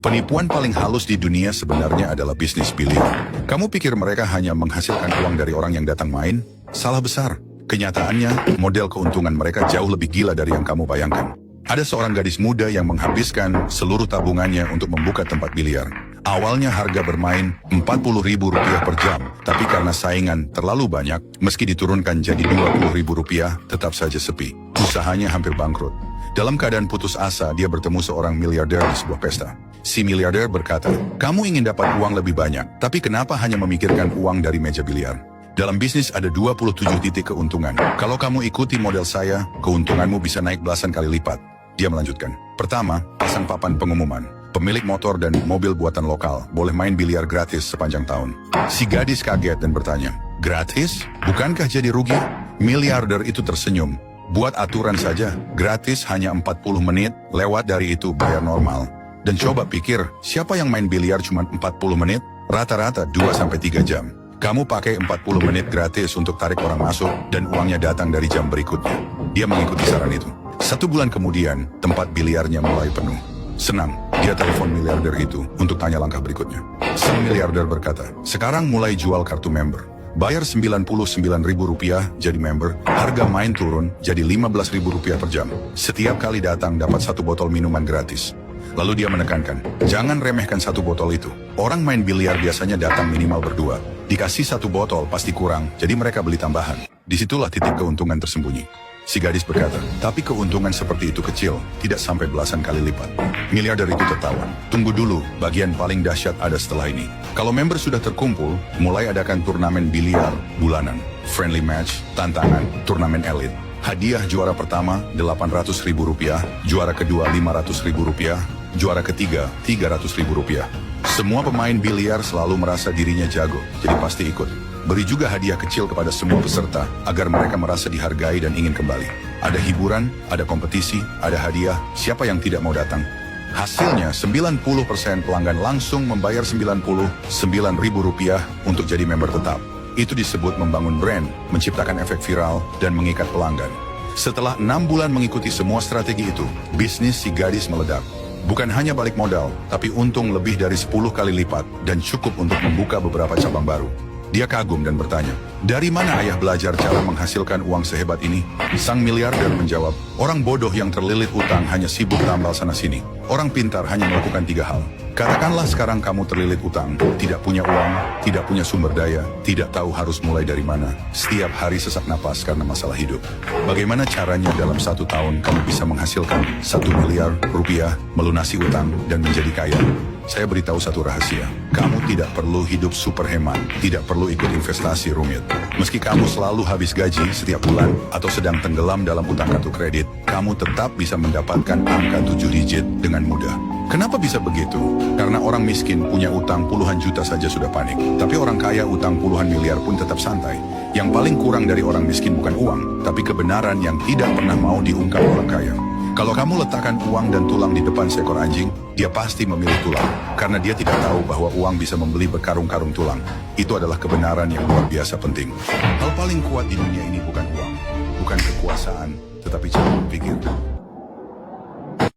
Penipuan paling halus di dunia sebenarnya adalah bisnis biliar. Kamu pikir mereka hanya menghasilkan uang dari orang yang datang main? Salah besar. Kenyataannya, model keuntungan mereka jauh lebih gila dari yang kamu bayangkan. Ada seorang gadis muda yang menghabiskan seluruh tabungannya untuk membuka tempat biliar. Awalnya harga bermain Rp40.000 per jam, tapi karena saingan terlalu banyak, meski diturunkan jadi Rp20.000, tetap saja sepi. Usahanya hampir bangkrut. Dalam keadaan putus asa, dia bertemu seorang miliarder di sebuah pesta. Si miliarder berkata, "Kamu ingin dapat uang lebih banyak, tapi kenapa hanya memikirkan uang dari meja biliar? Dalam bisnis ada 27 titik keuntungan. Kalau kamu ikuti model saya, keuntunganmu bisa naik belasan kali lipat." Dia melanjutkan, "Pertama, pasang papan pengumuman. Pemilik motor dan mobil buatan lokal boleh main biliar gratis sepanjang tahun." Si gadis kaget dan bertanya, "Gratis? Bukankah jadi rugi?" Miliarder itu tersenyum. "Buat aturan saja, gratis hanya 40 menit, lewat dari itu bayar normal. Dan coba pikir, siapa yang main biliar cuma 40 menit? Rata-rata 2-3 jam. Kamu pakai 40 menit gratis untuk tarik orang masuk, dan uangnya datang dari jam berikutnya." Dia mengikuti saran itu. 1 bulan kemudian, tempat biliarnya mulai penuh. Senang, dia telepon miliarder itu untuk tanya langkah berikutnya. Sang miliarder berkata, "Sekarang mulai jual kartu member. Bayar Rp99.000 jadi member, harga main turun jadi Rp15.000 per jam. Setiap kali datang dapat 1 botol minuman gratis." Lalu dia menekankan, "Jangan remehkan 1 botol itu. Orang main biliar biasanya datang minimal berdua. Dikasih 1 botol pasti kurang, jadi mereka beli tambahan." Disitulah titik keuntungan tersembunyi. Si gadis berkata, "Tapi keuntungan seperti itu kecil, tidak sampai belasan kali lipat." Miliarder itu tertawa. "Tunggu dulu, bagian paling dahsyat ada setelah ini. Kalau member sudah terkumpul, mulai adakan turnamen biliar bulanan, friendly match, tantangan, turnamen elit. Hadiah juara pertama Rp800.000, juara kedua Rp500.000, juara ketiga Rp300.000. Semua pemain biliar selalu merasa dirinya jago, jadi pasti ikut. Beri juga hadiah kecil kepada semua peserta agar mereka merasa dihargai dan ingin kembali. Ada hiburan, ada kompetisi, ada hadiah, siapa yang tidak mau datang?" Hasilnya 90% pelanggan langsung membayar Rp99.000 untuk jadi member tetap. Itu disebut membangun brand, menciptakan efek viral, dan mengikat pelanggan. Setelah 6 bulan mengikuti semua strategi itu, bisnis si gadis meledak. Bukan hanya balik modal, tapi untung lebih dari 10 kali lipat dan cukup untuk membuka beberapa cabang baru. Dia kagum dan bertanya, "Dari mana ayah belajar cara menghasilkan uang sehebat ini?" Sang miliarder menjawab, "Orang bodoh yang terlilit utang hanya sibuk tambal sana-sini. Orang pintar hanya melakukan 3 hal. Katakanlah sekarang kamu terlilit utang, tidak punya uang, tidak punya sumber daya, tidak tahu harus mulai dari mana. Setiap hari sesak napas karena masalah hidup. Bagaimana caranya dalam 1 tahun kamu bisa menghasilkan Rp1 miliar, melunasi utang, dan menjadi kaya? Saya beritahu satu rahasia. Kamu tidak perlu hidup super hemat, tidak perlu ikut investasi rumit. Meski kamu selalu habis gaji setiap bulan atau sedang tenggelam dalam utang kartu kredit, kamu tetap bisa mendapatkan angka 7 digit dengan mudah." Kenapa bisa begitu? Karena orang miskin punya utang puluhan juta saja sudah panik. Tapi orang kaya utang puluhan miliar pun tetap santai. Yang paling kurang dari orang miskin bukan uang, tapi kebenaran yang tidak pernah mau diungkap orang kaya. Kalau kamu letakkan uang dan tulang di depan seekor anjing, dia pasti memilih tulang. Karena dia tidak tahu bahwa uang bisa membeli berkarung-karung tulang. Itu adalah kebenaran yang luar biasa penting. Hal paling kuat di dunia ini bukan uang, bukan kekuasaan, tetapi cara berpikir.